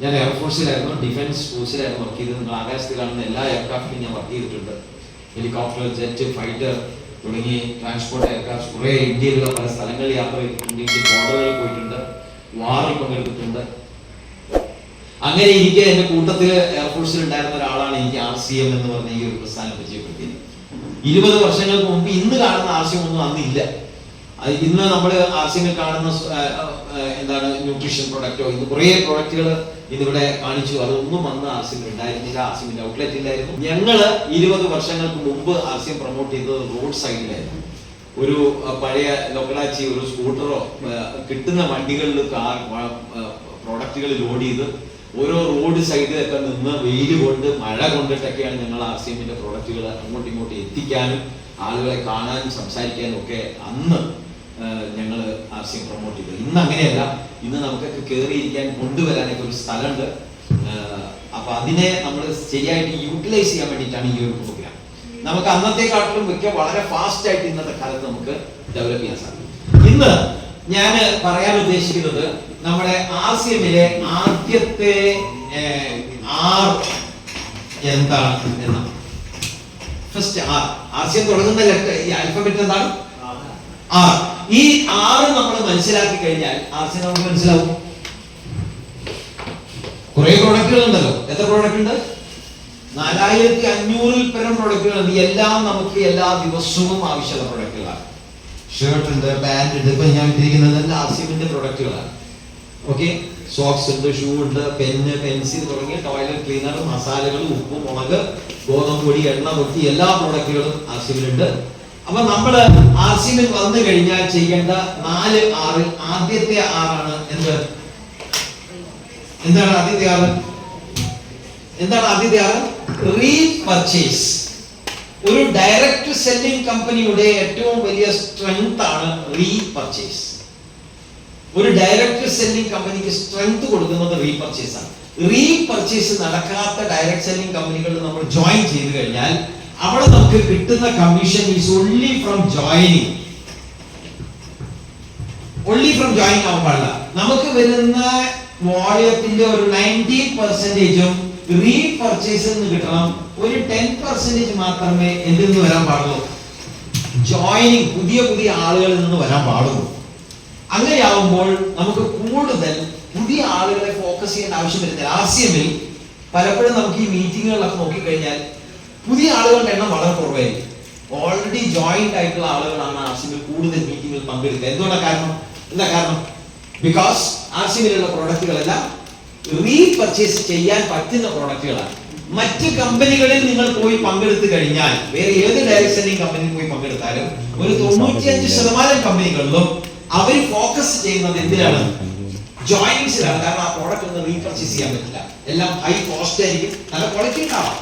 ഞാൻ എയർഫോഴ്സിലായിരുന്നു, defence ഫോഴ്സിലായിരുന്നു work ചെയ്തത്. നിങ്ങൾ ആകാശത്ത് കാണുന്ന എല്ലാ എയർക്രാഫ്റ്റിലും ഞാൻ വർക്ക് ചെയ്തിട്ടുണ്ട്. ഹെലികോപ്റ്റർ, ജെറ്റ്, ഫൈറ്റർ തുടങ്ങി ട്രാൻസ്പോർട്ട് എയർക്രാഫ്റ്റ് കുറേ ഇന്ത്യയിലുള്ള പല സ്ഥലങ്ങളിൽ യാത്ര ചെയ്തിട്ടുണ്ട്. ഇന്ത്യൻ ബോർഡറുകളിൽ പോയിട്ടുണ്ട്, വാറിൽ പങ്കെടുത്തിട്ടുണ്ട്. അങ്ങനെ ഇരിക്കെ എന്റെ കൂട്ടത്തിൽ എയർഫോഴ്സിൽ ഉണ്ടായിരുന്ന ഒരാളാണ് എനിക്ക് RCM എന്ന് പറഞ്ഞ ഈ ഒരു പ്രസ്ഥാനം പരിചയപ്പെടുത്തിയത്. 20 വർഷങ്ങൾക്ക് മുമ്പ് ഇന്ന് കാണുന്ന RCM ഒന്നും അന്നില്ല. ഇന്ന് നമ്മൾ RCM കാണുന്ന എന്താണ് ന്യൂട്രീഷൻ പ്രൊഡക്റ്റോ ഇന്ന് കുറേ പ്രൊഡക്റ്റുകൾ ഇന്നിവിടെ കാണിച്ചു. അതൊന്നും അന്ന് RCM ഉണ്ടായിരുന്നില്ല. RCMന്റെ ഔട്ട്ലെറ്റ് ഇല്ലായിരുന്നു. ഞങ്ങള് 20 വർഷങ്ങൾക്ക് മുമ്പ് RCM പ്രൊമോട്ട് ചെയ്തത് റോഡ് സൈഡിലായിരുന്നു. ഒരു പഴയ ലോക്കലാച്ചി ഒരു സ്കൂട്ടറോ കിട്ടുന്ന വണ്ടികളിൽ പ്രോഡക്റ്റുകൾ ലോഡ് ചെയ്ത് ഓരോ റോഡ് സൈഡിലൊക്കെ നിന്ന് വെയിൽ കൊണ്ട് മഴ കൊണ്ടിട്ടൊക്കെയാണ് ഞങ്ങൾ RCMന്റെ പ്രോഡക്റ്റുകൾ അങ്ങോട്ടും ഇങ്ങോട്ടും എത്തിക്കാനും ആളുകളെ കാണാനും സംസാരിക്കാനും ഒക്കെ അന്ന് ഞങ്ങൾ RCM പ്രൊമോട്ട് ചെയ്തത്. ഇന്ന് അങ്ങനെയല്ല. ഇന്ന് നമുക്കൊക്കെ കയറിയിരിക്കാൻ കൊണ്ടുവരാനൊക്കെ ഒരു സ്ഥലമുണ്ട്. അപ്പൊ അതിനെ നമ്മൾ ശരിയായിട്ട് യൂട്ടിലൈസ് ചെയ്യാൻ വേണ്ടിയിട്ടാണ് ഈ ഒരു പ്രോഗ്രാം. നമുക്ക് അന്നത്തെക്കാട്ടിലും ഒക്കെ വളരെ ഫാസ്റ്റ് ആയിട്ട് ഇന്നത്തെ കാലത്ത് നമുക്ക് ഡെവലപ്പ് ചെയ്യാൻ സാധിക്കും. ഇന്ന് ഞാൻ പറയാൻ ഉദ്ദേശിക്കുന്നത് നമ്മുടെ RCMലെ ആദ്യത്തെ R എന്താണ് എന്നാണ്. ഫസ്റ്റ് RCM തുടങ്ങുന്ന ലെറ്റർ ഈ ആൽഫബറ്റ് എന്താണ്? R. ഈ R നമ്മൾ മനസ്സിലാക്കി കഴിഞ്ഞാൽ RCM നമുക്ക് മനസ്സിലാവും. കുറെ പ്രോഡക്റ്റുകൾ ഉണ്ടല്ലോ. എത്ര പ്രോഡക്റ്റ് ഉണ്ട്? 4500-ൽ പരം പ്രോഡക്റ്റുകൾ ഉണ്ട്. എല്ലാം നമുക്ക് എല്ലാ ദിവസവും ആവശ്യമുള്ള പ്രോഡക്റ്റുകളാണ്. ഷർട്ട് ഉണ്ട്, പാന്റ് ഉണ്ട്. ഇപ്പൊ ഞാൻ ഇട്ടിരിക്കുന്നത് RCMന്റെ പ്രോഡക്റ്റുകളാണ്. ഓക്കെ, സോക്സ് ഉണ്ട്, ഷൂ ഉണ്ട്, പെന്ന്, പെൻസിൽ തുടങ്ങിയ ടോയ്ലറ്റ് ക്ലീനർ, മസാലകൾ, ഉപ്പ്, മുളക്, ഗോതമ്പ് പൊടി, എണ്ണ, പൊട്ടി എല്ലാ പ്രോഡക്റ്റുകളും RCMലുണ്ട്. അപ്പൊ നമ്മള് RCMൽ വന്നു കഴിഞ്ഞാൽ ചെയ്യേണ്ട 4 R. ആദ്യത്തെ R ആണ് എന്ത്? എന്താണ് ആദ്യത്തെ R? എന്താണ് ആദ്യത്തെ R? റീപർച്ചേസ്. ഒരു ഡയറക്റ്റ് സെല്ലിംഗ് കമ്പനിയുടെ ഏറ്റവും വലിയ സ്ട്രെങ്ത് ആണ് റീപർച്ചേസ്. ഒരു ഡയറക്റ്റ് സെല്ലിംഗ് കമ്പനിക്ക് സ്ട്രെങ്ത് കൊടുക്കുന്നത് റീപർച്ചേസ് ആണ്. റീപർച്ചേസ് നടക്കാത്ത ഡയറക്റ്റ് സെല്ലിംഗ് കമ്പനികളിൽ നമ്മൾ ജോയിൻ ചെയ്ത് കഴിഞ്ഞാൽ അവിടെ നമുക്ക് കിട്ടുന്ന commission is only from joining. Only from joining ആവാൻ പാടില്ല. നമുക്ക് വരുന്ന വോളിയത്തിന്റെ ഒരു 90%ഉം റീപർച്ചേസിൽ നിന്ന് കിട്ടണം. ഒരു 10% മാത്രമേ എന്തിൽ നിന്ന് വരാൻ പാടുള്ളൂ? ജോയിനിങ്, പുതിയ പുതിയ ആളുകളിൽ നിന്ന് വരാൻ പാടുള്ളൂ. അങ്ങനെയാവുമ്പോൾ നമുക്ക് കൂടുതൽ പുതിയ ആളുകളെ ഫോക്കസ് ചെയ്യേണ്ട ആവശ്യം വരുന്നില്ല. RCMൽ പലപ്പോഴും നമുക്ക് ഈ മീറ്റിങ്ങുകളിലൊക്കെ നോക്കിക്കഴിഞ്ഞാൽ പുതിയ ആളുകളുടെ എണ്ണം വളരെ കുറവായിരിക്കും. ഓൾറെഡി ജോയിന്റ് ആയിട്ടുള്ള ആളുകളാണ് RCMൽ കൂടുതൽ മീറ്റിങ്ങുകൾ പങ്കെടുക്കുക. എന്തുകൊണ്ടാണ് കാരണം? എന്താ കാരണം? ബിക്കോസ് RCMലുള്ള പ്രോഡക്റ്റുകളെല്ലാം റീപർച്ചേസ് ചെയ്യാൻ പറ്റുന്ന പ്രോഡക്റ്റുകളാണ്. മറ്റ് കമ്പനികളിൽ നിങ്ങൾ പോയി പങ്കെടുത്തു കഴിഞ്ഞാൽ, വേറെ ഏത് ഡയറക്റ്റ് സെല്ലിംഗ് കമ്പനിയിൽ പോയി പങ്കെടുത്താലും ഒരു 95% കമ്പനികളിലും അവർ ഫോക്കസ് ചെയ്യുന്നത് എന്തിനാണ്? ജോയിനിങ്സിലാണ്. കാരണം ആ പ്രോഡക്റ്റ് ഒന്നും റീപർച്ചേസ് ചെയ്യാൻ പറ്റില്ല. എല്ലാം ഹൈ കോസ്റ്റ് ആയിരിക്കും. നല്ല ക്വാളിറ്റി ഉണ്ടാവാം,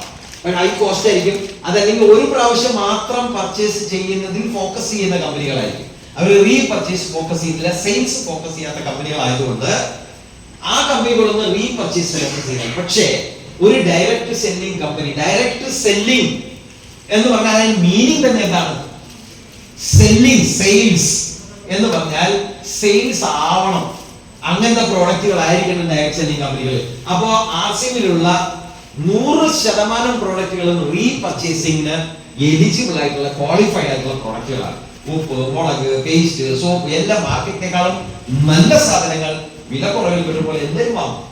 ഹൈ കോസ്റ്റ് ആയിരിക്കും. അതല്ലെങ്കിൽ ഒരു പ്രാവശ്യം മാത്രം പർച്ചേസ് ചെയ്യുന്നതിൽ ഫോക്കസ് ചെയ്യുന്ന കമ്പനികളായിരിക്കും. അവർ റീപർച്ചേസ് ഫോക്കസ് ചെയ്യുന്നില്ല, സെയിൽസ് ഫോക്കസ് ചെയ്യാത്ത കമ്പനികളായതുകൊണ്ട് ആ കമ്പനികളൊന്നും റീപർച്ചേസ് ഫോക്കസ് ചെയ്യുന്നില്ല. പക്ഷേ ഒരു direct selling company, direct selling എന്ന് പറഞ്ഞാൽ അതിന്റെ മീനിങ് തന്നെ എന്താണ്? സെല്ലിംഗ്, സെയിൽസ് എന്ന് പറഞ്ഞാൽ സെയിൽസ് ആവണം. അങ്ങനത്തെ പ്രോഡക്റ്റുകളായിരിക്കണം ഡയറക്റ്റ് സെല്ലിംഗ് കമ്പനികൾ. അപ്പോ RCMലുള്ള 100% പ്രോഡക്റ്റുകളും റീപർച്ചേസിംഗിന് എലിജിബിൾ ആയിട്ടുള്ള, ക്വാളിഫൈഡ് ആയിട്ടുള്ള പ്രോഡക്റ്റുകളാണ്. ഉപ്പ്, മുളക്, പേസ്റ്റ്, സോപ്പ് എല്ലാം മാർക്കറ്റിനേക്കാളും നല്ല സാധനങ്ങൾ വില കുറവിൽ കിട്ടുമ്പോൾ എല്ലാവരും വാങ്ങും,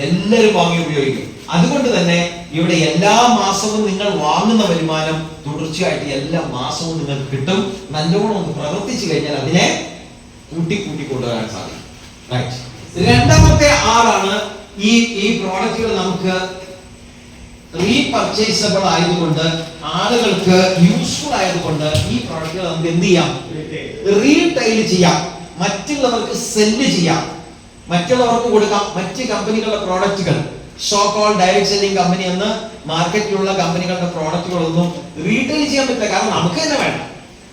എല്ലാവരും വാങ്ങി ഉപയോഗിക്കും. അതുകൊണ്ട് തന്നെ ഇവിടെ എല്ലാ മാസവും നിങ്ങൾ വാങ്ങുന്ന വരുമാനം തുടർച്ചയായിട്ട് എല്ലാ മാസവും നിങ്ങൾക്ക് കിട്ടും. നല്ലോണം ഒന്ന് പ്രവർത്തിച്ചു കഴിഞ്ഞാൽ അതിനെ കൂട്ടി കൊണ്ടുവരാൻ സാധിക്കും. രണ്ടാമത്തെ ആറാണ് ഈ പ്രോഡക്റ്റുകൾ നമുക്ക് റീപർച്ചേസബിൾ ആയതുകൊണ്ട്, ആളുകൾക്ക് യൂസ്ഫുൾ ആയതുകൊണ്ട് ഈ പ്രോഡക്റ്റുകൾ നമുക്ക് എന്ത് ചെയ്യാം? റീറ്റെയിൽ ചെയ്യാം, മറ്റുള്ളവർക്ക് സെല്ല് ചെയ്യാം, മറ്റുള്ളവർക്ക് കൊടുക്കാം. മറ്റ് കമ്പനികളുടെ പ്രോഡക്റ്റുകൾ, so call direct selling company എന്ന് മാർക്കറ്റിലുള്ള കമ്പനികളുടെ പ്രോഡക്റ്റുകളൊന്നും റീറ്റെയിൽ ചെയ്യാൻ പറ്റില്ല. കാരണം നമുക്ക് തന്നെ വേണ്ട,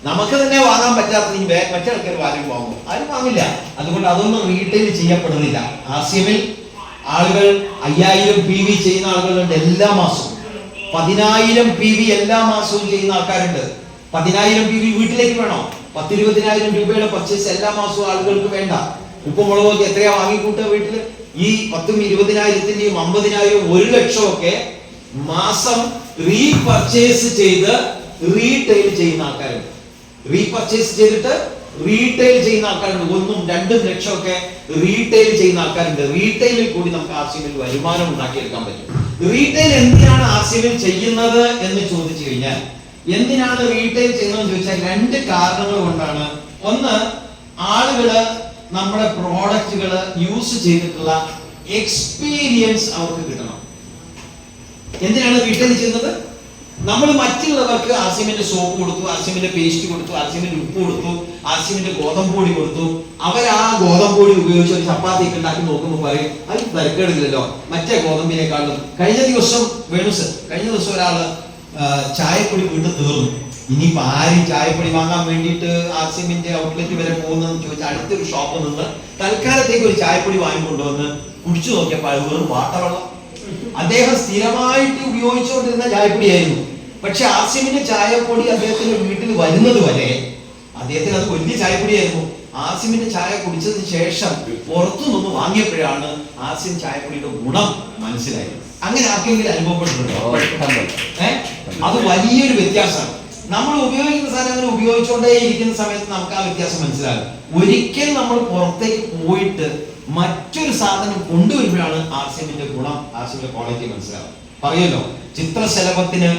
നമുക്ക് തന്നെ വാങ്ങാൻ പറ്റാത്ത മറ്റേ ആൾക്കാർ ആരും വാങ്ങും? ആരും വാങ്ങില്ല. അതുകൊണ്ട് അതൊന്നും റീറ്റെയിൽ ചെയ്യപ്പെടുന്നില്ല. RCMൽ ആളുകൾ 5000 PV ചെയ്യുന്ന ആളുകളുണ്ട്. എല്ലാ മാസവും 10000 PV എല്ലാ മാസവും ചെയ്യുന്ന ആൾക്കാരുണ്ട്. 10000 PV വീട്ടിലേക്ക് വേണോ? 10-20,000 രൂപയുടെ പർച്ചേസ് എല്ലാ മാസവും ആളുകൾക്ക് വേണ്ട. ഉപ്പുമുളകൊക്കെ എത്രയാ വാങ്ങിക്കൂട്ടുക വീട്ടില്? ഈ 10,000, 20,000, 50,000, 1,00,000 ഒക്കെ മാസം റീപർച്ചേസ് ചെയ്ത് റീറ്റെയിൽ ചെയ്യുന്ന ആൾക്കാരുണ്ട്. റീപർച്ചേസ് ചെയ്തിട്ട് റീറ്റെയിൽ ചെയ്യുന്ന ആൾക്കാരുണ്ട്. 1, 2 ലക്ഷം ഒക്കെ റീറ്റെയിൽ ചെയ്യുന്ന ആൾക്കാരുണ്ട്. റീറ്റെയിലിൽ കൂടി നമുക്ക് RCMൽ വരുമാനം ഉണ്ടാക്കിയെടുക്കാൻ പറ്റും. റീറ്റെയിൽ എന്തിനാണ് RCMൽ ചെയ്യുന്നത് എന്ന് ചോദിച്ചു കഴിഞ്ഞാൽ, എന്തിനാണ് റീറ്റെയിൽ ചെയ്യുന്നതെന്ന് ചോദിച്ചാൽ 2 കാരണങ്ങൾ കൊണ്ടാണ്. ഒന്ന്, ആളുകള് നമ്മുടെ പ്രോഡക്റ്റുകൾ യൂസ് ചെയ്തിട്ടുള്ള എക്സ്പീരിയൻസ് അവർക്ക് കിട്ടണം. എന്തിനാണ് റീറ്റെയിൽ ചെയ്യുന്നത്? നമ്മൾ മറ്റുള്ളവർക്ക് RCMന്റെ സോപ്പ് കൊടുത്തു, RCMന്റെ പേസ്റ്റ് കൊടുത്തു, RCMന്റെ ഉപ്പ് കൊടുത്തു, RCMന്റെ ഗോതമ്പ് പൊടി കൊടുത്തു. അവർ ആ ഗോതമ്പ് പൊടി ഉപയോഗിച്ച് ഒരു ചപ്പാത്തി ഒക്കെ ഉണ്ടാക്കി നോക്കുമ്പോൾ പറയും അത് തരക്കേടില്ലല്ലോ മറ്റേ ഗോതമ്പിനെക്കാളും. കഴിഞ്ഞ ദിവസം ഒരാള് ചായപ്പൊടി വീണ്ടും തീർന്നു. ഇനിയിപ്പോ ആരും ചായപ്പൊടി വാങ്ങാൻ വേണ്ടിയിട്ട് RCMന്റെ ഔട്ട്ലെറ്റ് വരെ പോകുന്നതെന്ന് ചോദിച്ചാൽ അടുത്തൊരു ഷോപ്പിൽ നിന്ന് തൽക്കാലത്തേക്ക് ഒരു ചായപ്പൊടി വാങ്ങിക്കൊണ്ടുവന്ന് കുടിച്ചു നോക്കിയപ്പോൾ അത് വെറും വാട്ടവെള്ളം. അദ്ദേഹം സ്ഥിരമായിട്ട് ഉപയോഗിച്ചുകൊണ്ടിരുന്ന ചായപ്പൊടിയായിരുന്നു. പക്ഷെ RCMന്റെ ചായപ്പൊടി അദ്ദേഹത്തിന്റെ വീട്ടിൽ വരുന്നത് വരെ അദ്ദേഹത്തിന് അത് വലിയ ചായപ്പൊടിയായിരുന്നു. RCMന്റെ ചായ കുടിച്ചതിന് ശേഷം പുറത്തു നിന്ന് വാങ്ങിയപ്പോഴാണ് RCM ചായപ്പൊടിയുടെ ഗുണം മനസ്സിലായത്. അങ്ങനെ ആർക്കെങ്കിലും അനുഭവപ്പെട്ടിട്ടുണ്ടോ? അത് വലിയൊരു വ്യത്യാസമാണ്. നമ്മൾ ഉപയോഗിക്കുന്ന സാധനങ്ങൾ ഉപയോഗിച്ചുകൊണ്ടേ ഇരിക്കുന്ന സമയത്ത് നമുക്ക് ആ വ്യത്യാസം മനസ്സിലാകും. ഒരിക്കൽ നമ്മൾ പുറത്തേക്ക് പോയിട്ട് മറ്റൊരു സാധനം കൊണ്ടുവരുമ്പോഴാണ് RCMന്റെ ഗുണം, RCMന്റെ ക്വാളിറ്റി മനസ്സിലാവും. പറയല്ലോ, ചിത്രശലഭത്തിന്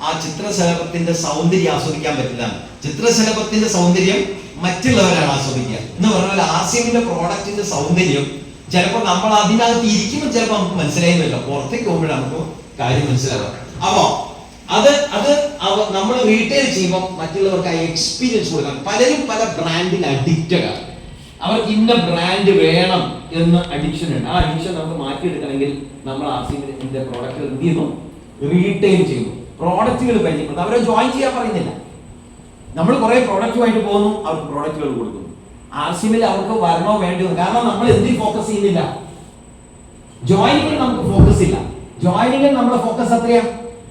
ആ ചിത്രശലഭത്തിന്റെ സൗന്ദര്യം ആസ്വദിക്കാൻ പറ്റില്ല. ചിത്രശലഭത്തിന്റെ സൗന്ദര്യം മറ്റുള്ളവരാണ് ആസ്വദിക്കുക എന്ന് പറഞ്ഞാൽ RCMന്റെ പ്രോഡക്റ്റിന്റെ സൗന്ദര്യം ചിലപ്പോൾ നമ്മൾ അതിനകത്ത് ഇരിക്കുമ്പോൾ ചിലപ്പോൾ നമുക്ക് മനസ്സിലായില്ല, പുറത്തേക്ക് പോകുമ്പോഴാണ് നമുക്ക് കാര്യം മനസ്സിലാവുക. അപ്പോ നമ്മൾ റീറ്റെയിൽ ചെയ്യുമ്പോൾ മറ്റുള്ളവർക്ക് ആ എക്സ്പീരിയൻസ് കൊടുക്കണം. പലരും പല ബ്രാൻഡിൽ അഡിക്റ്റഡ് ആണ്. അവർക്ക് ഇന്ന ബ്രാൻഡ് വേണം എന്ന് അഡിക്ഷൻ ഉണ്ട്. ആ അഡിക്ഷൻ നമുക്ക് മാറ്റിയെടുക്കണമെങ്കിൽ നമ്മൾ RCMന്റെ പ്രോഡക്റ്റുകൾ എന്ത് ചെയ്യുന്നു? റീറ്റെയിൽ ചെയ്യുന്നു. പ്രോഡക്റ്റുകൾ പരിചയപ്പെടുന്നു. അവരെ ജോയിൻ ചെയ്യാൻ പറയുന്നില്ല. നമ്മൾ കുറെ പ്രോഡക്റ്റുമായിട്ട് പോകുന്നു, അവർക്ക് പ്രോഡക്റ്റുകൾ കൊടുക്കുന്നു. RCMൽ അവർക്ക് വരണോ വേണ്ടോ? കാരണം നമ്മൾ എന്തിൽ ഫോക്കസ് ചെയ്യുന്നില്ല? ജോയിനിങ്ങിൽ നമുക്ക് ഫോക്കസ് ഇല്ല. ജോയിനിങ്ങിൽ നമ്മുടെ ഫോക്കസ് എത്രയാ?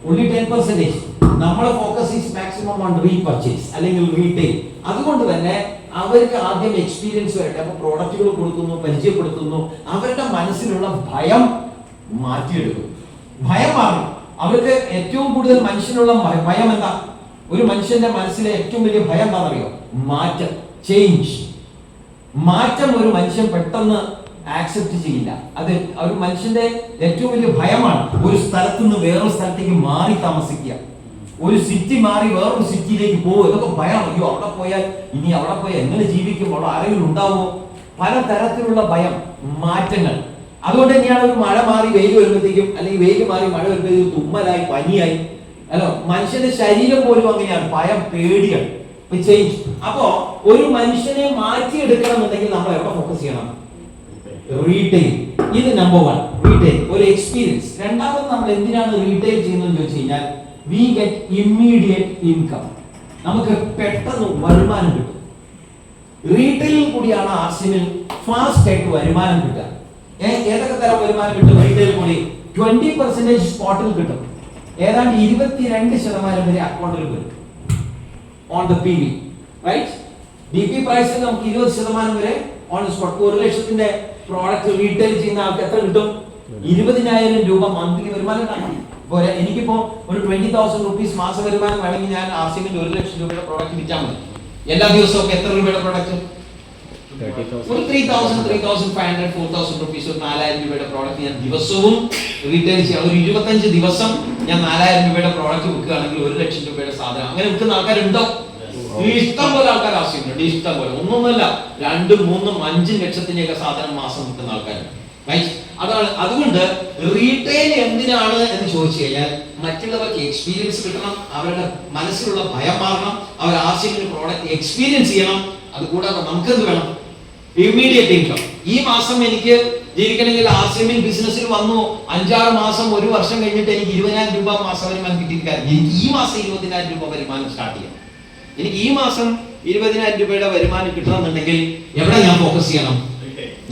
only 10%. നമ്മുടെ focus is maximum on repurchase അല്ലെങ്കിൽ റീറ്റെയിൽ. അതുകൊണ്ട് തന്നെ അവർക്ക് ആദ്യം എക്സ്പീരിയൻസ് വരട്ടെ. അപ്പൊ പ്രോഡക്റ്റുകൾ കൊടുക്കുന്നു, പരിചയപ്പെടുത്തുന്നു. അവരുടെ മനസ്സിലുള്ള ഭയം മാറ്റിയെടുക്കും. ഭയം മാറും. അവർക്ക് ഏറ്റവും കൂടുതൽ മനുഷ്യനുള്ള ഭയം എന്താ? ഒരു മനുഷ്യന്റെ മനസ്സിലെ ഏറ്റവും വലിയ ഭയം എന്താണെന്നറിയോ? മാറ്റം, ചേഞ്ച്. മാറ്റം ഒരു മനുഷ്യൻ പെട്ടെന്ന് ആക്സെപ്റ്റ് ചെയ്യില്ല. അത് ഒരു മനുഷ്യന്റെ ഏറ്റവും വലിയ ഭയമാണ്. ഒരു സ്ഥലത്ത് നിന്ന് വേറൊരു സ്ഥലത്തേക്ക് മാറി താമസിക്കുക, ഒരു സിറ്റി മാറി വേറൊരു സിറ്റിയിലേക്ക് പോകും. ഇതൊക്കെ ഭയമാണ്. അയ്യോ, അവിടെ പോയാൽ എങ്ങനെ ജീവിക്കും? അവിടെ ആരെങ്കിലും ഉണ്ടാവുമോ? പലതരത്തിലുള്ള ഭയം, മാറ്റങ്ങൾ. അതുകൊണ്ട് തന്നെയാണ് ഒരു മഴ മാറി വെയിൽ വരുമ്പോഴത്തേക്കും, അല്ലെങ്കിൽ വെയിൽ മാറി മഴ വരുമ്പോഴത്തേക്കും തുമ്മലായി, പനിയായി. അല്ലോ, മനുഷ്യന്റെ ശരീരം പോലും അങ്ങനെയാണ്. ഭയം, പേടിയാണ്, ചേഞ്ച്. അപ്പോ ഒരു മനുഷ്യനെ മാറ്റിയെടുക്കണമെന്നുണ്ടെങ്കിൽ നമ്മൾ എവിടെ ഫോക്കസ് ചെയ്യണം? റീറ്റെയിൽ. ഇത് നമ്പർ 1, റീറ്റെയിൽ, ഒരു എക്സ്പീരിയൻസ്. രണ്ടാമത് നമ്മൾ എന്തിനാണ് റീറ്റെയിൽ ചെയ്യുന്നതെന്ന് ചോദിച്ചു കഴിഞ്ഞാൽ, we get immediate income. നമുക്ക് പെട്ടെന്ന് വരുമാനം കിട്ടും. റീറ്റെയിലിൽ കൂടിയാണ് RCMൽ ഫാസ്റ്റ് ആയിട്ട് വരുമാനം കിട്ടുക. ഏതൊക്കെ തരം വരുമാനം കിട്ടും? റീറ്റെയിൽ കൂടി 20% സ്പോട്ടിൽ കിട്ടും. ഏതാണ്ട് 22% വരെ അക്കൗണ്ടിൽ വരും on the PV, right? DP പ്രൈസിൽ നമുക്ക് 20% വരെ ഓൺ ദ സ്പോട്ട്. 1 ലക്ഷത്തിന്റെ പ്രോഡക്റ്റ് റീറ്റെയിൽ ചെയ്യുന്ന ആൾക്ക് എത്ര കിട്ടും? 20,000 രൂപ മന്ത്ലി വരുമാനം ഉണ്ടാക്കാം. എനിക്കിപ്പോ ഒരു 20,000 റുപ്പീസ് മാസ വരുമാനം വേണമെങ്കിൽ ഞാൻ RCMന്റെ 1 ലക്ഷം രൂപയുടെ പ്രോഡക്റ്റ് വിറ്റാൽ മതി. എല്ലാ ദിവസവും എത്ര രൂപയുടെ പ്രോഡക്റ്റ്? ഒരു 3,000, 3,500, 4,000 റുപ്പീസ്, ഒരു 4,000 രൂപയുടെ പ്രോഡക്റ്റ് ഞാൻ ദിവസവും റീറ്റെയിൽ ചെയ്യാം. ഒരു 25 ദിവസം ഞാൻ 4,000 രൂപയുടെ പ്രോഡക്റ്റ് വിൽക്കുകയാണെങ്കിൽ 1 ലക്ഷം രൂപയുടെ സാധനം. അങ്ങനെ വിൽക്കുന്ന ആൾക്കാരുണ്ടോ? ഇഷ്ടം പോലെ ആൾക്കാർ RCMലുണ്ട്. ഇഷ്ടം പോലെ. ഒന്നൊന്നുമല്ല, 2, 3, 5 ലക്ഷത്തിന്റെയൊക്കെ സാധനം മാസം വിൽക്കുന്ന ആൾക്കാരുണ്ട്. അതാണ്. അതുകൊണ്ട് റീറ്റെയിൽ എന്തിനാണ് എന്ന് ചോദിച്ചു കഴിഞ്ഞാൽ, മറ്റുള്ളവർക്ക് എക്സ്പീരിയൻസ് കിട്ടണം, അവരുടെ മനസ്സിലുള്ള ഭയം മാറണം, അവർ RCMന്റെ പ്രോഡക്റ്റ് എക്സ്പീരിയൻസ് ചെയ്യണം. അതുകൂടാതെ നമുക്ക് എന്ത് വേണം? Immediate income. ഈ മാസം എനിക്ക് ജീവിക്കണമെങ്കിൽ RCMൽ ബിസിനസ്സിൽ വന്നു 5-6 മാസം, 1 വർഷം കഴിഞ്ഞിട്ട് എനിക്ക് 20,000 രൂപ മാസ വരുമാനം കിട്ടിയിരിക്കാൻ, എനിക്ക് ഈ മാസം 20,000 രൂപ വരുമാനം സ്റ്റാർട്ട് ചെയ്യണം. എനിക്ക് ഈ മാസം 20,000 രൂപയുടെ വരുമാനം കിട്ടണമെന്നുണ്ടെങ്കിൽ എവിടെ ഞാൻ ഫോക്കസ് ചെയ്യണം?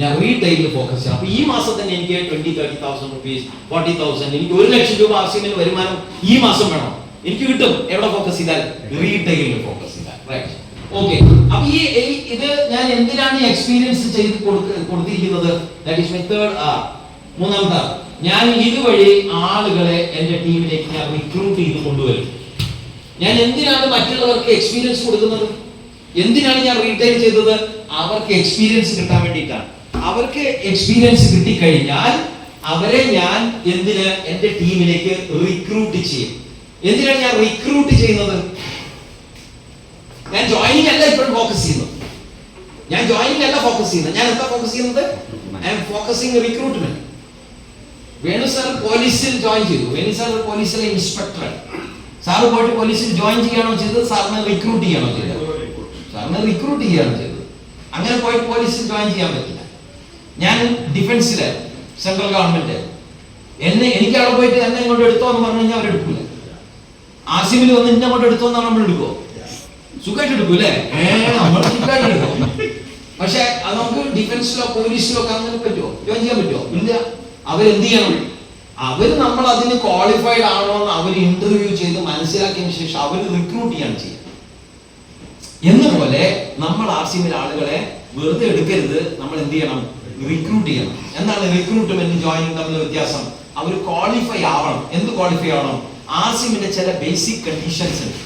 ഞാൻ റീറ്റെയിലിൽ ഫോക്കസ് ചെയ്യണം. അപ്പൊ ഈ മാസം തന്നെ എനിക്ക് 20,000-30,000 റുപ്പീസ്, 40,000, എനിക്ക് 1 ലക്ഷം രൂപ RCMൽ വരുമാനം ഈ മാസം വേണം. എനിക്ക് കിട്ടും. എവിടെ ഫോക്കസ് ചെയ്താൽ? റീറ്റെയിലിൽ ഫോക്കസ് ചെയ്താൽ, റൈറ്റ്? ഓക്കെ. അപ്പൊ ഇത് ഞാൻ എന്തിനാണ് എക്സ്പീരിയൻസ് ചെയ്ത് കൊടുത്തിരിക്കുന്നത്? That is my third R. മൂന്നാമത്തെ ഞാൻ ഇതുവഴി ആളുകളെ എന്റെ ടീമിലേക്ക് ഞാൻ റിക്രൂട്ട് ചെയ്ത് കൊണ്ടുവരും. ഞാൻ എന്തിനാണ് മറ്റുള്ളവർക്ക് എക്സ്പീരിയൻസ് കൊടുക്കുന്നത്? എന്തിനാണ് ഞാൻ റീറ്റെയിൽ ചെയ്തത്? അവർക്ക് എക്സ്പീരിയൻസ് കിട്ടാൻ വേണ്ടിയിട്ടാണ്. അവർക്ക് എക്സ്പീരിയൻസ് കിട്ടിക്കഴിഞ്ഞാൽ അവരെ ഞാൻ എന്റെ ടീമിലേക്ക് റിക്രൂട്ട് ചെയ്യും. എന്തിനാണ് ഞാൻ റിക്രൂട്ട് ചെയ്യുന്നത്? ഞാൻ ജോയിനിങ് അല്ല ഇപ്പോഴും ഫോക്കസ് ചെയ്യുന്നത്. ഞാൻ ജോയിനിങ് അല്ല ഫോക്കസ് ചെയ്യുന്നത്. ഞാൻ എന്താ ഫോക്കസ് ചെയ്യുന്നത്? I am focusing recruitment. Venu sir പോലീസിൽ ജോയിൻ ചെയ്തു. വേണു സാർ പോലീസിലെ ഇൻസ്പെക്ടർ. സാറ് പോയിട്ട് പോലീസിൽ ജോയിൻ ചെയ്യാണോ ചെയ്തത്? സാറിനെ റിക്രൂട്ട് ചെയ്യാണോ ചെയ്തത്? സാറിനെ റിക്രൂട്ട് ചെയ്യാണോ ചെയ്തത്? അങ്ങനെ പോയിട്ട് പോലീസിൽ ജോയിൻ ചെയ്യാൻ പറ്റില്ല. ഞാൻ ഡിഫൻസിലെ സെൻട്രൽ ഗവൺമെന്റ് എനിക്ക് അവിടെ പോയിട്ട് എന്നെ ഇങ്ങോട്ട് എടുത്തോ എന്ന് പറഞ്ഞു കഴിഞ്ഞാൽ അവരെടുക്കൂല. ആസിമിൽ വന്ന് എന്നെ അങ്ങോട്ട് എടുത്തോ എന്നാണ് നമ്മൾ എടുക്കുമോ? സുഖമായിട്ട് എടുക്കും അല്ലേ? നമ്മൾ സുഖമായിട്ട് എടുക്കും. പക്ഷെ അത് നമുക്ക് ഡിഫൻസിലോ പോലീസിലോ ഒക്കെ അങ്ങനെ പറ്റുമോ? ജോയിൻ ചെയ്യാൻ പറ്റുമോ? ഇല്ല. അവരെന്ത് ചെയ്യണം? അവർ നമ്മൾ അതിന് ക്വാളിഫൈഡ് ആണോ എന്ന് അവർ ഇന്റർവ്യൂ ചെയ്ത് മനസ്സിലാക്കിയതിനു ശേഷം അവർ റിക്രൂട്ട് ചെയ്യാൻ ചെയ്യും. എന്നപോലെ നമ്മൾ ആർസിഎമ്മിലെ ആളുകളെ വെറുതെ എടുക്കരുത്. നമ്മൾ എന്ത് ചെയ്യണം? റിക്രൂട്ട് ചെയ്യണം. എന്താണ് റിക്രൂട്ട്മെന്റ് ജോയിനിങ് തമ്മിലുള്ള വ്യത്യാസം? അവർ ക്വാളിഫൈ ആവണം. എന്ത് ക്വാളിഫൈ ആവണം? ആർസിഎമ്മിന്റെ ചില ബേസിക് കണ്ടീഷൻസ് ഉണ്ട്.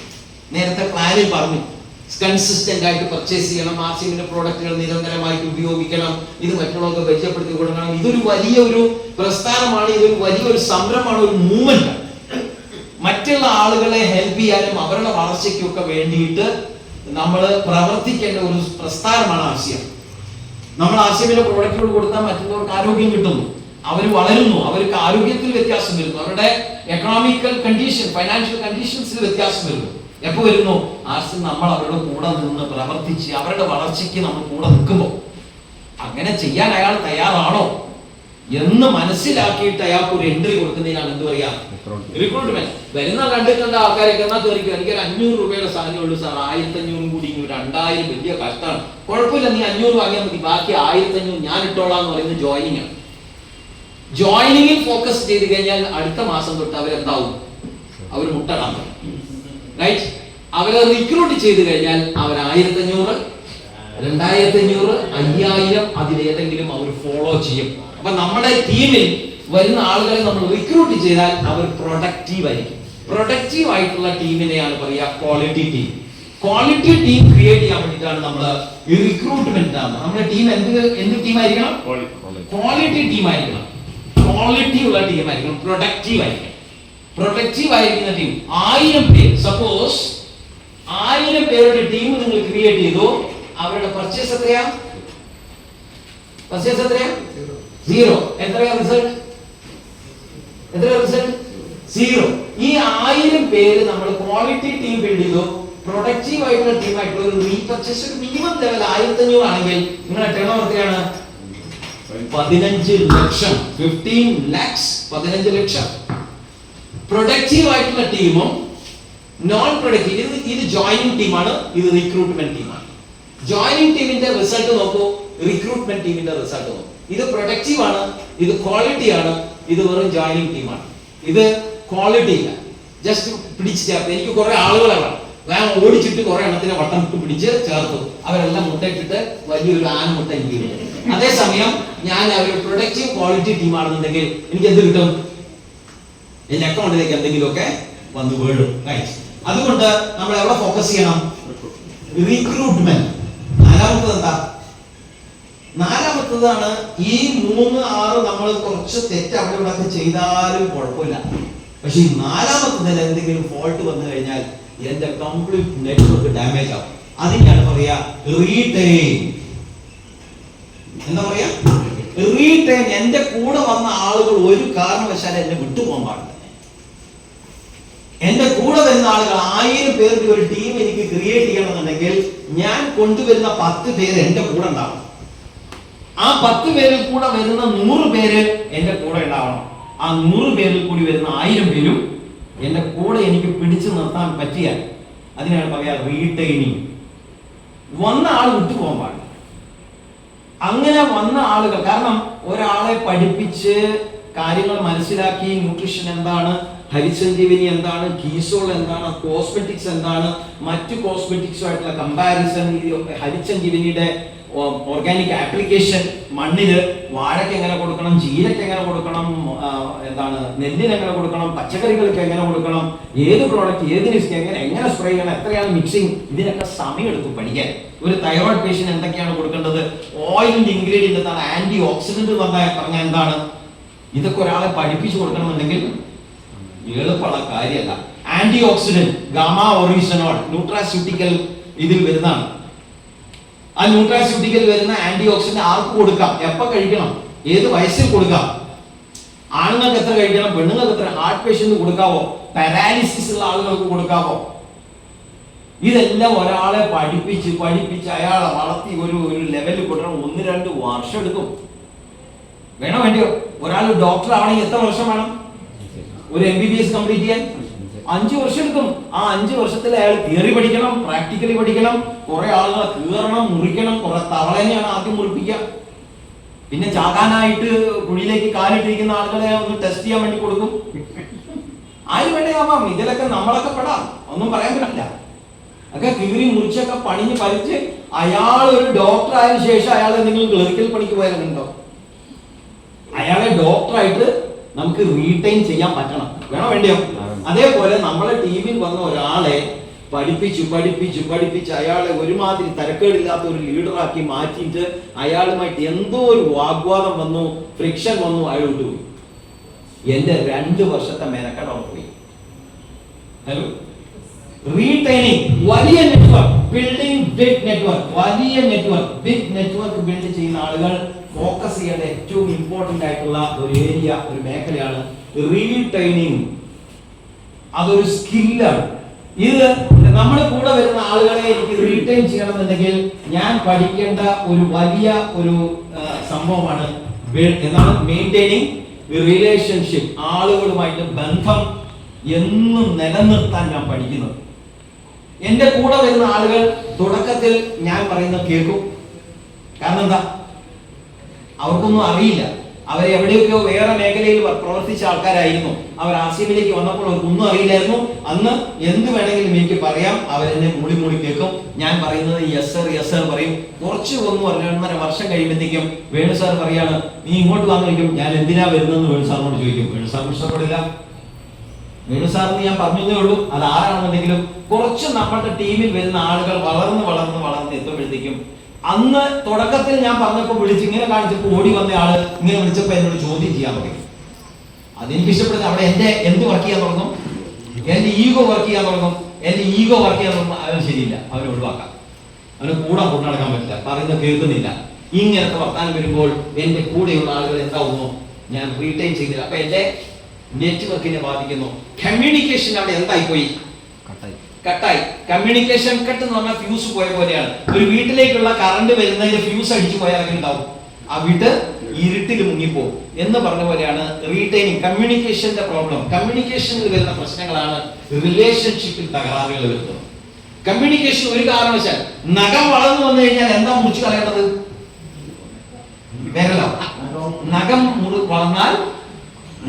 നേരത്തെ പ്ലാനിൽ പറഞ്ഞു, കൺസിസ്റ്റന്റ് ആയിട്ട് പർച്ചേസ് ചെയ്യണം, ആർസിഎമ്മിന്റെ പ്രോഡക്റ്റുകൾ നിരന്തരമായിട്ട് ഉപയോഗിക്കണം, ഇത് മറ്റുള്ളവർക്ക് പരിചയപ്പെടുത്തി കൊടുക്കണം. ഇതൊരു വലിയൊരു പ്രസ്ഥാനമാണ്, ഇതൊരു വലിയൊരു സംരംഭമാണ്, ഒരു മൂവ്മെന്റ്. മറ്റുള്ള ആളുകളെ ഹെൽപ്പ് ചെയ്യാനും അവരുടെ വളർച്ചയ്ക്കും ഒക്കെ വേണ്ടിയിട്ട് നമ്മൾ പ്രവർത്തിക്കേണ്ട ഒരു പ്രസ്ഥാനമാണ് ആർസിഎം. നമ്മൾ ആർസിഎമ്മിന്റെ പ്രോഡക്റ്റുകൾ കൊടുത്താൽ മറ്റുള്ളവർക്ക് ആരോഗ്യം കിട്ടുന്നു, അവർ വളരുന്നു, അവർക്ക് ആരോഗ്യത്തിൽ വ്യത്യാസം വരുന്നു, അവരുടെ എക്കണോമിക്കൽ കണ്ടീഷൻ, ഫൈനാൻഷ്യൽ കണ്ടീഷൻസിൽ വ്യത്യാസം വരുന്നു. എപ്പോ വരുന്നു? ആർസിഎം നമ്മൾ അവരുടെ കൂടെ നിന്ന് പ്രവർത്തിച്ച് അവരുടെ വളർച്ചയ്ക്ക് നമ്മൾ കൂടെ നിൽക്കുമ്പോൾ. അങ്ങനെ ചെയ്യാൻ അയാൾ തയ്യാറാണോ എന്ന് മനസ്സിലാക്കിയിട്ട് അയാൾക്ക് ഒരു എൻട്രി കൊടുക്കുന്നതിനാണ് എന്ത് പറയാ? റിക്രൂട്ട്മെന്റ്. വരുന്ന കണ്ട ആൾക്കാരൊക്കെ എന്നാ ചോദിക്കുക, എനിക്കൊരു 500 രൂപയുടെ സാധനം ഉള്ളൂ സാർ, 1500 കൂടി 2000 വലിയ കഷ്ടമാണ്. കുഴപ്പമില്ല, നീ 500 വാങ്ങിയാൽ മതി, ബാക്കി 1500 ഞാൻ ഇട്ടോളാം എന്ന് പറയുന്നത് ജോയിനിങ് ആണ്. ജോയിനിങ്ങിൽ ഫോക്കസ് ചെയ്ത് കഴിഞ്ഞാൽ അടുത്ത മാസം തൊട്ട് അവരെന്താവും? അവർ മുട്ടടാൻ പറ്റും. റൈറ്റ്? അവരെ റിക്രൂട്ട് ചെയ്ത് കഴിഞ്ഞാൽ അവർ 1500, 2500, 5000 അതിലേതെങ്കിലും അവർ ഫോളോ ചെയ്യും. അപ്പൊ നമ്മുടെ ടീമിൽ വരുന്ന ആളുകളെ നമ്മൾ റിക്രൂട്ട് ചെയ്താൽ അവർ പ്രൊഡക്റ്റീവ് ആയിരിക്കും. പ്രൊഡക്റ്റീവ് ആയിട്ടുള്ള ടീമിനെയാണ് പറയുക quality team. Quality team create ചെയ്യാൻ വേണ്ടിയിട്ടാണ് നമ്മൾ ഈ റിക്രൂട്ട്മെന്റ് ആണ്. നമ്മുടെ ടീം എന്ത് ടീം ആയിരിക്കണം? ക്വാളിറ്റി ടീം ആയിരിക്കണം. ക്വാളിറ്റി ഉള്ള ടീം ആയിരിക്കണം. പ്രൊഡക്റ്റീവ് ആയിരിക്കണം. പ്രൊഡക്റ്റീവ് ആയിരിക്കുന്ന ടീം 1000 പേര്, സപ്പോസ് 1000 പേരുടെ ടീം നിങ്ങൾ ക്രിയേറ്റ് ചെയ്തു. അവരുടെ പർച്ചേസ് എത്രയാ? പർച്ചേസ് എത്രയാ? 0. എത്രയാ റിസൾട്ട്? 0. ഈ 1000 പേര് നമ്മൾ ക്വാളിറ്റി ടീം ബിൽഡ് ചെയ്തു. പ്രൊഡക്റ്റീവ് ആയിട്ടുള്ള ടീം ആയിട്ടുള്ള ഒരു റീപർച്ചേസ് ഒരു മിനിമം ലെവൽ 1500 ആണെങ്കിൽ നിങ്ങളുടെ ടേൺ ഓവർ എത്രയാണ്? 15 ലക്ഷം. 15 lakhs. 15 ലക്ഷം. പ്രൊഡക്റ്റീവ് ആയിട്ടുള്ള ടീമും നോൺ പ്രൊഡക്റ്റീവ്, ഇത് ജോയിനിങ് ടീമാണ്, ഇത് റിക്രൂട്ട്മെന്റ് ടീമാണ്. ജോയിനിങ് ടീമിന്റെ റിസൾട്ട് നോക്കൂ, റിക്രൂട്ട്മെന്റ് ടീമിന്റെ റിസൾട്ട് നോക്കൂ. ഇത് പ്രൊഡക്റ്റീവ് ആണ്, ഇത് ക്വാളിറ്റി ആണ്, ഇത് വെറും ജോയിനിങ് ടീമാണ്. ഇത് ക്വാളിറ്റി ഇല്ല, ജസ്റ്റ് പിടിച്ച് ചേർത്ത്. എനിക്ക് കുറെ ആളുകളെ വേണം, ഞാൻ ഓടിച്ചിട്ട് കുറെ എണ്ണത്തിനെ വട്ടം ഇട്ട് പിടിച്ച് ചേർത്തു, അവരെല്ലാം മുട്ടയിട്ടിട്ട് വലിയൊരു ആന മുട്ട എനിക്ക് കിട്ടും. അതേസമയം ഞാൻ ഒരു പ്രൊഡക്റ്റീവ് ക്വാളിറ്റി ടീമാണെന്നുണ്ടെങ്കിൽ എനിക്ക് എന്ത് കിട്ടും? എന്റെ അക്കൗണ്ടിലേക്ക് എന്തെങ്കിലുമൊക്കെ വന്ന് വീഴും. അതുകൊണ്ട് നമ്മൾ എവിടെ ഫോക്കസ് ചെയ്യണം? റിക്രൂട്ട്മെന്റ്. നാലാമത്തത് എന്താ? നാലാമത്തതാണ് ഈ 3, 6 നമ്മൾ കുറച്ച് തെറ്റ് അവിടെ ഇവിടെ ചെയ്താലും കുഴപ്പമില്ല. പക്ഷെ ഈ നാലാമത്തതിൽ എന്തെങ്കിലും ഫോൾട്ട് വന്നു കഴിഞ്ഞാൽ എന്റെ കംപ്ലീറ്റ് നെറ്റ്വർക്ക് ഡാമേജ് ആവും. അതിനാണ് പറയാ റീടെയിൻ. എന്താ പറയാ? റീടെയിൻ. എന്റെ കൂടെ വന്ന ആളുകൾ ഒരു കാരണവശാലും എന്നെ വിട്ടുപോകാൻ പാടില്ല. എന്റെ കൂടെ വരുന്ന ആളുകൾ 1000 പേരുടെ ഒരു ടീം എനിക്ക് ക്രിയേറ്റ് ചെയ്യണമെന്നുണ്ടെങ്കിൽ ഞാൻ കൊണ്ടുവരുന്ന 10 പേര് എന്റെ കൂടെ ഉണ്ടാവണം. ആ 10 പേരിൽ കൂടെ വരുന്ന 100 പേര് എന്റെ കൂടെ ഉണ്ടാവണം. ആ 100 പേരിൽ കൂടി വരുന്ന 1000 പേരും എന്റെ കൂടെ എനിക്ക് പിടിച്ചു നിർത്താൻ പറ്റിയാൽ അതിനാണ് പറയാ റീടെയിനിങ്. വന്ന ആൾ വിട്ടുപോകാൻ പാടില്ല. അങ്ങനെ വന്ന ആളുകൾ, കാരണം ഒരാളെ പഠിപ്പിച്ച് കാര്യങ്ങൾ മനസ്സിലാക്കി ന്യൂട്രീഷൻ എന്താണ്, ഹരിസഞ്ജീവനി എന്താണ്, കീസോൾ എന്താണ്, കോസ്മെറ്റിക്സ് എന്താണ്, മറ്റു കോസ്മെറ്റിക്സുമായിട്ടുള്ള കമ്പാരിസൺ, ഹരിസഞ്ജീവനിയുടെ ഓർഗാനിക് ആപ്ലിക്കേഷൻ, മണ്ണില് വാഴയ്ക്ക് എങ്ങനെ കൊടുക്കണം, ജീരയ്ക്ക് എങ്ങനെ കൊടുക്കണം, നെല്ലിന് എങ്ങനെ കൊടുക്കണം, പച്ചക്കറികൾക്ക് എങ്ങനെ കൊടുക്കണം, ഏത് പ്രോഡക്റ്റ് ഏതിന് എങ്ങനെ സ്പ്രേ ചെയ്യണം, എത്രയാണ് മിക്സിങ്, ഇതിനൊക്കെ സമയം എടുത്തു പഠിക്കാൻ. ഒരു തൈറോയ്ഡ് പേഷ്യന്റ് എന്തൊക്കെയാണ് കൊടുക്കേണ്ടത്, ഓയിലിന്റെ ഇൻഗ്രീഡിയന്റ് എന്താണ്, ആന്റി ഓക്സിഡന്റ് പറഞ്ഞാൽ എന്താണ്, ഇതൊക്കെ ഒരാളെ പഠിപ്പിച്ചു കൊടുക്കണമെന്നുണ്ടെങ്കിൽ എളുപ്പമുള്ള കാര്യമല്ല. ആന്റി ഓക്സിഡന്റ് ഗാമ ഒറിജിനോൾ ന്യൂട്രാസ്യൂട്ടിക്കൽ ഇതിൽ വരുന്നതാണ്. ആ ന്യൂട്രാസ്യൂട്ടിക്കൽ വരുന്ന ആന്റി ഓക്സിഡന്റ് ആർക്ക് കൊടുക്കാം, എപ്പോ കഴിക്കണം, ഏത് വയസ്സിൽ കൊടുക്കാം, ആണുങ്ങൾക്ക് എത്ര കഴിക്കണം, പെണ്ണുങ്ങൾക്ക് എത്ര, ഹാർട്ട് പേഷ്യന്റ് കൊടുക്കാവോ, പാരാലിസിസ് ഉള്ള ആളുകൾക്ക് കൊടുക്കാവോ, ഇതെല്ലാം ഒരാളെ പഠിപ്പിച്ച് അയാളെ വളർത്തി ഒരു ലെവലിൽ കൊണ്ടുവരണം. 1-2 വർഷം എടുക്കും. വേണോ വേണ്ടിയോ? ഒരാൾ ഡോക്ടർ ആവണമെങ്കിൽ എത്ര വർഷം വേണം? ഒരു MBBS കംപ്ലീറ്റ് ചെയ്യാൻ 5 വർഷം എടുക്കും. ആ 5 വർഷത്തിൽ അയാൾ തിയറി പഠിക്കണം, പ്രാക്ടിക്കലി പഠിക്കണം, കുറെ ആളുകളെ കീറണം, മുറിക്കണം, കുറെ തവളനെയാണ് ആദ്യം മുറിപ്പിക്കുക. പിന്നെ ചാകാനായിട്ട് കുഴിയിലേക്ക് കാലിട്ടിരിക്കുന്ന ആളുകളെ ഒന്ന് ടെസ്റ്റ് ചെയ്യാൻ വേണ്ടി കൊടുക്കും. ആരും വേണ്ടേ ആവാം, ഇതിലൊക്കെ നമ്മളൊക്കെ പെടാം, ഒന്നും പറയാൻ പറ്റില്ല. ഒക്കെ കീറി മുറിച്ചൊക്കെ പണിഞ്ഞ് പരിച്ച് അയാൾ ഒരു ഡോക്ടർ ആയതിനു ശേഷം അയാൾ എന്തെങ്കിലും ക്ലറിക്കൽ പണിക്ക് പോയാലുണ്ടോ? അയാളെ ഡോക്ടറായിട്ട് നമുക്ക് റീറ്റെയിൻ ചെയ്യാൻ പറ്റണം. വേണോ വേണ്ടിയോ? അതേപോലെ നമ്മളെ ടീമിൽ വന്ന ഒരാളെ പഠിപ്പിച്ച് അയാളെ ഒരുമാതിരി തരക്കേടില്ലാത്ത ഒരു ലീഡറാക്കി മാറ്റിയിട്ട് അയാളുമായിട്ട് എന്തോ ഒരു വാഗ്വാദം വന്നു, ഫ്രിക്ഷൻ വന്നു, അയാൾ വിട്ടുപോയി. എന്റെ 2 വർഷത്തെ മെനക്കെട പോയി. ഹലോ, റീറ്റെയിനിങ്, വലിയ നെറ്റ്വർക്ക് ബിൽഡിംഗ്, ബിഗ് നെറ്റ്വർക്ക്, വലിയ നെറ്റ്വർക്ക്, ബിഗ് നെറ്റ്വർക്ക് ബിൽഡ് ചെയ്യുന്ന ആളുകൾ ഫോക്കസ് ചെയ്യേണ്ട ഏറ്റവും ഇമ്പോർട്ടന്റ് ആയിട്ടുള്ള ഒരു ഏരിയ, ഒരു മേഖലയാണ് റീറ്റെയിനിങ്. അതൊരു സ്കില്ലാണ്. ഇത് നമ്മുടെ കൂടെ വരുന്ന ആളുകളെ എനിക്ക് റീറ്റെയിൻ ചെയ്യണമെന്നുണ്ടെങ്കിൽ ഞാൻ പഠിക്കേണ്ട ഒരു വലിയ ഒരു സംഭവമാണ് എന്താണ് മെയിൻറ്റെയിനിങ് റിലേഷൻഷിപ്പ്. ആളുകളുമായിട്ട് ബന്ധം എന്നും നിലനിർത്താൻ ഞാൻ പഠിക്കുന്നത്. എന്റെ കൂടെ വരുന്ന ആളുകൾ തുടക്കത്തിൽ ഞാൻ പറയുന്നത് കേൾക്കും. കാരണം എന്താ, അവർക്കൊന്നും അറിയില്ല. അവർ എവിടെയൊക്കെയോ വേറെ മേഖലയിൽ പ്രവർത്തിച്ച ആൾക്കാരായിരുന്നു. അവർ ആസിയയിലേക്ക് വന്നപ്പോൾ അവർക്കൊന്നും അറിയില്ലായിരുന്നു. അന്ന് എന്ത് വേണമെങ്കിലും എനിക്ക് പറയാം, അവരെന്നെ മൂടി കേൾക്കും. ഞാൻ പറയുന്നത് യെസ് സർ പറയും. കുറച്ച് 1.5 വർഷം കഴിയുമ്പോഴത്തേക്കും വേണു സാർ പറയാണ്, നീ ഇങ്ങോട്ട് വന്നു ചോദിക്കും. ഞാൻ എന്തിനാ വരുന്നതെന്ന് വേണു സാറിനോട് ചോദിക്കും. വേണു സാറിന് ഇഷ്ടപ്പെടില്ല. വേണു സാറിന് ഞാൻ പറഞ്ഞതേ ഉള്ളൂ. അത് ആരാണെന്നുണ്ടെങ്കിലും കുറച്ച് നമ്മുടെ ടീമിൽ വരുന്ന ആളുകൾ വളർന്ന് എത്തുമ്പോഴത്തേക്കും, അന്ന് തുടക്കത്തിൽ ഞാൻ പറഞ്ഞപ്പോൾ വിളിച്ച് ഇങ്ങനെ കാണിച്ചപ്പോൾ ഓടി വന്ന ആള് ഇങ്ങനെ വിളിച്ചപ്പോൾ എന്നോട് ചോദ്യം ചെയ്യാൻ തുടങ്ങി. അതെനിക്ക് ഇഷ്ടപ്പെടുന്നത്. അവിടെ എന്റെ എന്ത് വർക്ക് ചെയ്യാൻ തുടങ്ങും, എന്റെ ഈഗോ വർക്ക് ചെയ്യാൻ തുടങ്ങും. അവന് ശരിയില്ല, അവനെ ഒഴിവാക്കാം. അവന് കൂടെ കൊണ്ടു നടക്കാൻ പറ്റില്ല, പറയുന്നത് കേൾക്കുന്നില്ല. ഇങ്ങനത്തെ വർത്താനം വരുമ്പോൾ എന്റെ കൂടെയുള്ള ആളുകൾ എന്താവുന്നു, ഞാൻ റീറ്റെയിൻ ചെയ്തില്ല. അപ്പൊ എന്റെ നെറ്റ്വർക്കിനെ ബാധിക്കുന്നു. കമ്മ്യൂണിക്കേഷൻ അവിടെ എന്തായിപ്പോയി, കട്ടായി. കമ്മ്യൂണിക്കേഷൻ കട്ട് എന്ന് പറഞ്ഞാൽ ഫ്യൂസ് പോയ പോലെയാണ്. ഒരു വീട്ടിലേക്കുള്ള കറണ്ട് വരുന്നതിന്റെ ഫ്യൂസ് അടിച്ചു പോയാൽ അങ്ങനെ ഉണ്ടാവും. ആ വീട്ട് ഇരുട്ടിൽ മുങ്ങിപ്പോകും എന്ന് പറഞ്ഞ പോലെയാണ് റീറ്റെയിനിങ്. കമ്മ്യൂണിക്കേഷന്റെ പ്രോബ്ലം, കമ്മ്യൂണിക്കേഷനിൽ വരുന്ന പ്രശ്നങ്ങളാണ് റിലേഷൻഷിപ്പിൽ തകരാറുകൾ വരുന്നത്. കമ്മ്യൂണിക്കേഷൻ ഒരു കാരണവശാൽ, നഖം വളർന്നു വന്നു കഴിഞ്ഞാൽ എന്താ മുറിച്ചു കളയേണ്ടത്, വിരലോ? നഖം വളർന്നാൽ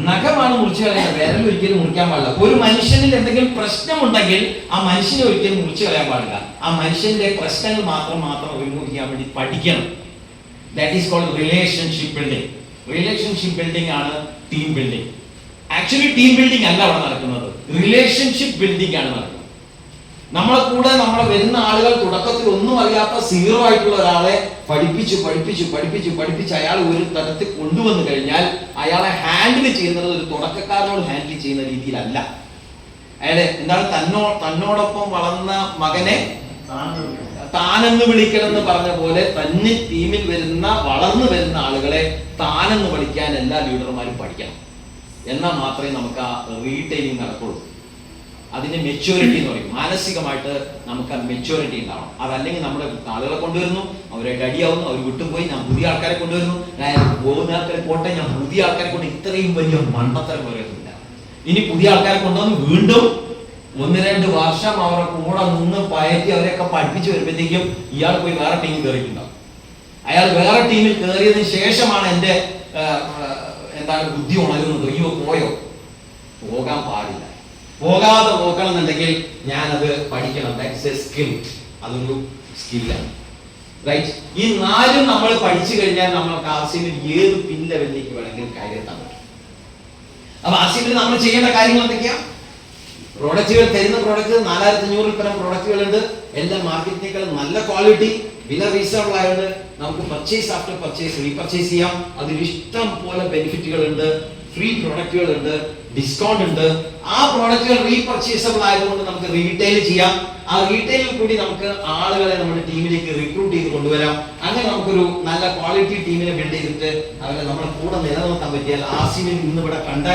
നഖമാണ് മുറിച്ചു കളയേണ്ടത്, വിരൽ ഒരിക്കലും മുറിക്കാൻ പാടില്ല. ഒരു മനുഷ്യനിൽ എന്തെങ്കിലും പ്രശ്നമുണ്ടെങ്കിൽ ആ മനുഷ്യനെ ഒരിക്കലും മുറിച്ചു കളയാൻ പാടില്ല. ആ മനുഷ്യന്റെ പ്രശ്നങ്ങൾ മാത്രം റിമൂവ് ചെയ്യാൻ വേണ്ടി പഠിക്കണം. That is called relationship building. Relationship building ആണ് team building. Actually team building അല്ല അവിടെ നടക്കുന്നത്, റിലേഷൻഷിപ്പ് ബിൽഡിംഗ് ആണ് നടക്കുന്നത്. നമ്മളെ കൂടെ വരുന്ന ആളുകൾ തുടക്കത്തിൽ ഒന്നും അറിയാത്ത സീറോ ആയിട്ടുള്ള ഒരാളെ പഠിപ്പിച്ച് അയാൾ ഒരു തരത്തിൽ കൊണ്ടുവന്നു കഴിഞ്ഞാൽ അയാളെ ഹാൻഡിൽ ചെയ്യുന്നത് ഒരു തുടക്കക്കാരനോട് ഹാൻഡിൽ ചെയ്യുന്ന രീതിയിലല്ല. അയാളെ എന്താണ്, തന്നോടൊപ്പം വളർന്ന മകനെ താനെന്ന് വിളിക്കണമെന്ന് പറഞ്ഞ പോലെ തന്നെ ടീമിൽ വളർന്നു വരുന്ന ആളുകളെ താനെന്ന് വിളിക്കാൻ എല്ലാ ലീഡർമാരും പഠിക്കണം. എന്നാൽ മാത്രമേ നമുക്ക് ആ റീറ്റെയിലിംഗ് നടക്കുള്ളൂ. അതിന്റെ മെച്യൂരിറ്റി എന്ന് പറയും. മാനസികമായിട്ട് നമുക്ക് ആ മെച്യൂരിറ്റി ഉണ്ടാവണം. അതല്ലെങ്കിൽ നമ്മുടെ ആളുകളെ കൊണ്ടുവരുന്നു, അവരായിട്ട് അടിയാവുന്നു, അവർ വിട്ടുപോയി, ഞാൻ പുതിയ ആൾക്കാരെ കൊണ്ടുവരുന്നു. പോകുന്ന ആൾക്കാരെ പോട്ടെ, ഞാൻ പുതിയ ആൾക്കാരെ കൊണ്ട് ഇത്രയും വലിയ മണ്ടത്തരം പറയുന്നില്ല. ഇനി പുതിയ ആൾക്കാരെ കൊണ്ടുവന്ന് വീണ്ടും 1-2 വർഷം അവരെ കൂടെ നിന്ന് പയറ്റി അവരെയൊക്കെ പഠിപ്പിച്ച് വരുമ്പോഴത്തേക്കും ഇയാൾ പോയി വേറെ ടീമിൽ കയറിയിട്ടുണ്ടാവും. അയാൾ വേറെ ടീമിൽ കയറിയതിന് ശേഷമാണ് എന്റെ ബുദ്ധി ഉണരുന്നത്. അയ്യോ പോയോ, പോകാൻ പാടില്ല. പോകാതെ നോക്കണം എന്നുണ്ടെങ്കിൽ ഞാനത് പഠിക്കണം. That's A skill. അതൊരു സ്കില്ലാണ്. റൈറ്റ്? ഈ 4 നമ്മൾ പഠിച്ചു കഴിഞ്ഞാൽ നമ്മൾക്ക് ആർസിഎമ്മിൽ ഏത് പിൻ ലെവലിലേക്ക് വേണമെങ്കിലും കയറിയെത്താൻ പറ്റും. അപ്പൊ ആർസിഎമ്മിൽ നമ്മൾ ചെയ്യേണ്ട കാര്യങ്ങൾ എന്തൊക്കെയാ? പ്രോഡക്റ്റുകൾ, തരുന്ന പ്രോഡക്റ്റ് 4500 പരം പ്രോഡക്റ്റുകളുണ്ട്. എല്ലാം മാർക്കറ്റിനേക്കാളും നല്ല ക്വാളിറ്റി, വില റീസണബിൾ ആയതുകൊണ്ട് നമുക്ക് പർച്ചേസ് ആഫ്റ്റർ പർച്ചേസ് റീപർച്ചേസ് ചെയ്യാം. അതിൽ ഇഷ്ടം പോലെ ബെനിഫിറ്റുകൾ ഉണ്ട്, ഫ്രീ പ്രോഡക്റ്റുകൾ ഉണ്ട്, ഡിസ്കൗണ്ട് ഉണ്ട്. ആ പ്രോഡക്റ്റുകൾ റീപർച്ചേസബിൾ ആയതുകൊണ്ട് നമുക്ക് റീറ്റെയിൽ ചെയ്യാം. ആ റീറ്റെയിലിൽ കൂടി നമുക്ക് ആളുകളെ നമ്മുടെ ടീമിലേക്ക് റിക്രൂട്ട് ചെയ്ത് കൊണ്ടുവരാം. അങ്ങനെ നമുക്കൊരു നല്ല ക്വാളിറ്റി ടീമിനെ ബിൽഡ് ചെയ്തിട്ട് അവരെ നമ്മുടെ കൂടെ നിലനിർത്താൻ പറ്റിയാൽ ആർസിഎമ്മിൽ ഇന്ന് ഇവിടെ കണ്ട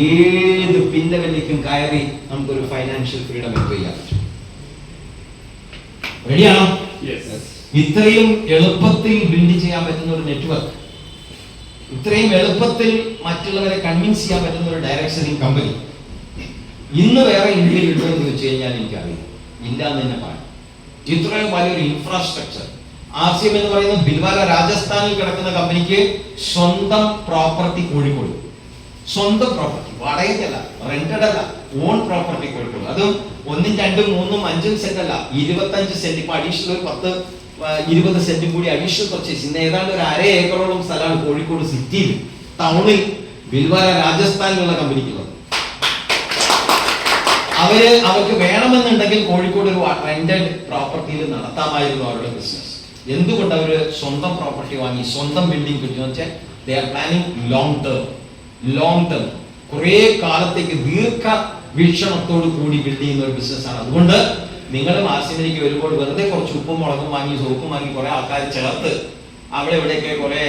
ഏത് പിൻ ലെവലിലേക്കും കയറി നമുക്കൊരു ഫൈനാൻഷ്യൽ ഫ്രീഡം എൻജോയ് ചെയ്യാൻ പറ്റും. റെഡിയാണോ? ഇത്രയും എളുപ്പത്തിൽ ബിൽഡ് ചെയ്യാൻ പറ്റുന്ന ഒരു നെറ്റ്വർക്ക്, ഇത്രയും എളുപ്പത്തിൽ മറ്റുള്ളവരെ കൺവിൻസ് ചെയ്യാൻ പറ്റുന്ന ഒരു ഡയറക്ട് സെല്ലിംഗ് കമ്പനി ഇന്ന് വേറെ ഇന്ത്യയിൽ ഉണ്ടോ എന്ന് ചോദിച്ചു കഴിഞ്ഞാൽ എനിക്കറിയില്ല. ഇല്ല എന്ന് തന്നെ പറയാം. ഇത്രയും വലിയൊരു ഇൻഫ്രാസ്ട്രക്ചർ ആർസിഎം എന്ന് പറയുന്ന ഭിൽവാര രാജസ്ഥാനിൽ കിടക്കുന്ന കമ്പനിക്ക് സ്വന്തം പ്രോപ്പർട്ടി കോഴിക്കോട്, സ്വന്തം പ്രോപ്പർട്ടി, വാടകയ്ക്കല്ല, റെന്റഡ് അല്ല, ഓൺ പ്രോപ്പർട്ടി കോഴിക്കോട്. അതും 1, 2, 3, 5 സെന്റ് അല്ല, 25 സെന്റ്. ഇപ്പൊ അഡീഷണൽ ഒരു 10-20 സെന്റും കൂടി അഡീഷണൽ പർച്ചേസ്. ഇന്ന് ഏതാണ്ട് ഒരു 1/2 ഏക്കറോളം സ്ഥലമാണ് കോഴിക്കോട് സിറ്റിയിൽ, ടൗണിൽ, ഭിൽവാര രാജസ്ഥാനിലുള്ള കമ്പനിക്കുള്ളത്. അവർക്ക് വേണമെന്നുണ്ടെങ്കിൽ കോഴിക്കോട് ഒരു റെന്റഡ് പ്രോപ്പർട്ടിയിൽ നടത്താമായിരുന്നു അവരുടെ ബിസിനസ്. എന്തുകൊണ്ട് അവര് സ്വന്തം പ്രോപ്പർട്ടി വാങ്ങി സ്വന്തം ബിൽഡിംഗ് കിട്ടുമെന്ന് വെച്ചാൽ they are planning long term, കുറെ കാലത്തേക്ക് ദീർഘ വീക്ഷണത്തോട് കൂടി ബിൽഡ് ചെയ്യുന്ന ഒരു ബിസിനസ്സാണ്. അതുകൊണ്ട് നിങ്ങൾ ആർസിഎമ്മിലേക്ക് വരുമ്പോൾ വെറുതെ കുറച്ച് ഉപ്പും മുളകും വാങ്ങി സോപ്പും വാങ്ങി കുറെ ആൾക്കാർ ചേർത്ത് അവിടെ ഇവിടെയൊക്കെ കുറെ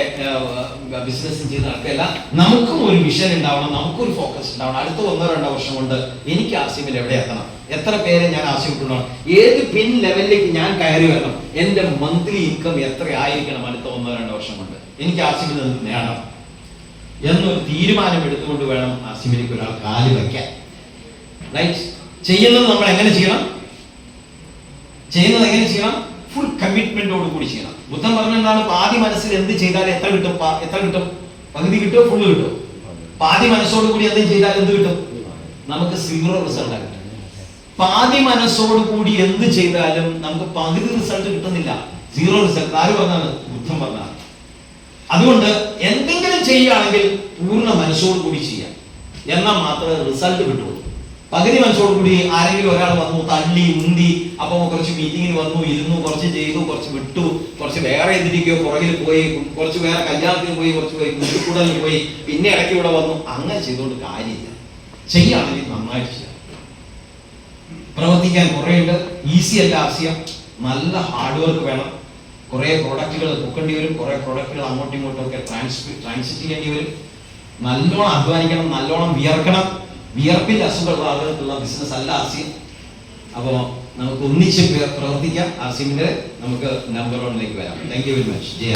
ബിസിനസ് ചെയ്ത് നടക്കില്ല. നമുക്കും ഒരു വിഷൻ ഉണ്ടാവണം, നമുക്കൊരു ഫോക്കസ് ഉണ്ടാവണം. അടുത്ത 1-2 വർഷം കൊണ്ട് എനിക്ക് ആർസിഎമ്മിൽ എവിടെ എത്തണം, എത്ര പേരെ ഞാൻ ആവശ്യപ്പെട്ടുണ്ടാവണം, ഏത് പിൻ ലെവലിലേക്ക് ഞാൻ കയറി വരണം, എന്റെ മന്ത്ലി ഇൻകം എത്ര ആയിരിക്കണം അടുത്ത 1-2 വർഷം കൊണ്ട് എനിക്ക് ആർസിഎമ്മിൽ നിന്ന് നേടണം എന്നൊരു തീരുമാനം എടുത്തുകൊണ്ട് വേണം ആർസിഎമ്മിലേക്ക് ഒരാൾ കാല് വയ്ക്കാൻ. റൈറ്റ്? ചെയ്യുന്നത് നമ്മൾ എങ്ങനെ ചെയ്യണം? ഫുൾ കമ്മിറ്റ്മെന്റോട് കൂടി ചെയ്യണം. ബുദ്ധൻ പറഞ്ഞെന്താണ്? പാതി മനസ്സിൽ എന്ത് ചെയ്താൽ എത്ര കിട്ടും? പകുതി കിട്ടുമോ ഫുള്ള് കിട്ടുമോ? പാതി മനസ്സോട് കൂടി എന്ത് ചെയ്താൽ എന്ത് കിട്ടും? നമുക്ക് 0 റിസൾട്ട് കിട്ടും. പാതി മനസ്സോട് കൂടി എന്ത് ചെയ്താലും നമുക്ക് പകുതി റിസൾട്ട് കിട്ടുന്നില്ല, 0 റിസൾട്ട്. ആര് പറഞ്ഞാണ്? ബുദ്ധൻ പറഞ്ഞാണ്. അതുകൊണ്ട് എന്തെങ്കിലും ചെയ്യുകയാണെങ്കിൽ പൂർണ്ണ മനസ്സോട് കൂടി ചെയ്യാം, എന്നാൽ മാത്രമേ റിസൾട്ട് കിട്ടുള്ളൂ. പകുതി മനസ്സോട് കൂടി ആരെങ്കിലും ഒരാൾ വന്നു, തള്ളി ഉന്തി, അപ്പൊ കുറച്ച് മീറ്റിങ്ങിന് വന്നു, ഇരുന്നു, കുറച്ച് ചെയ്തു, കുറച്ച് വിട്ടു, കുറച്ച് വേറെ എന്തിരിക്കോ പുറകിൽ പോയി, കുറച്ച് വേറെ കല്യാണത്തിന് പോയി, കുറച്ച് പോയി കുട്ടിക്കൂടലിൽ പോയി, പിന്നെ ഇടയ്ക്ക് ഇവിടെ വന്നു, അങ്ങനെ ചെയ്തുകൊണ്ട് കാര്യമില്ല. ചെയ്യുകയാണെങ്കിൽ നന്നായിട്ട് ചെയ്യാം. പ്രവർത്തിക്കാൻ കുറേ ഉണ്ട്, ഈസി അല്ല ആർസിഎം. നല്ല ഹാർഡ് വർക്ക് വേണം. കുറെ പ്രോഡക്റ്റുകൾ നോക്കേണ്ടി വരും, കുറെ പ്രോഡക്റ്റുകൾ അങ്ങോട്ടും ഇങ്ങോട്ടും ഒക്കെ ട്രാൻസിറ്റ് ചെയ്യേണ്ടി വരും. നല്ലോണം അധ്വാനിക്കണം, നല്ലോണം വിയർക്കണം. വിയർപ്പിന്റെ അസുഖമുള്ള ആളുകൾക്കുള്ള ബിസിനസ് അല്ല ആർസിഎം. അപ്പോൾ നമുക്ക് ഒന്നിച്ച് പ്രവർത്തിക്കാം. ആർസിഎമ്മിന്റെ നമുക്ക് നമ്പർ 1 വരാം. Thank you very much. Jaya.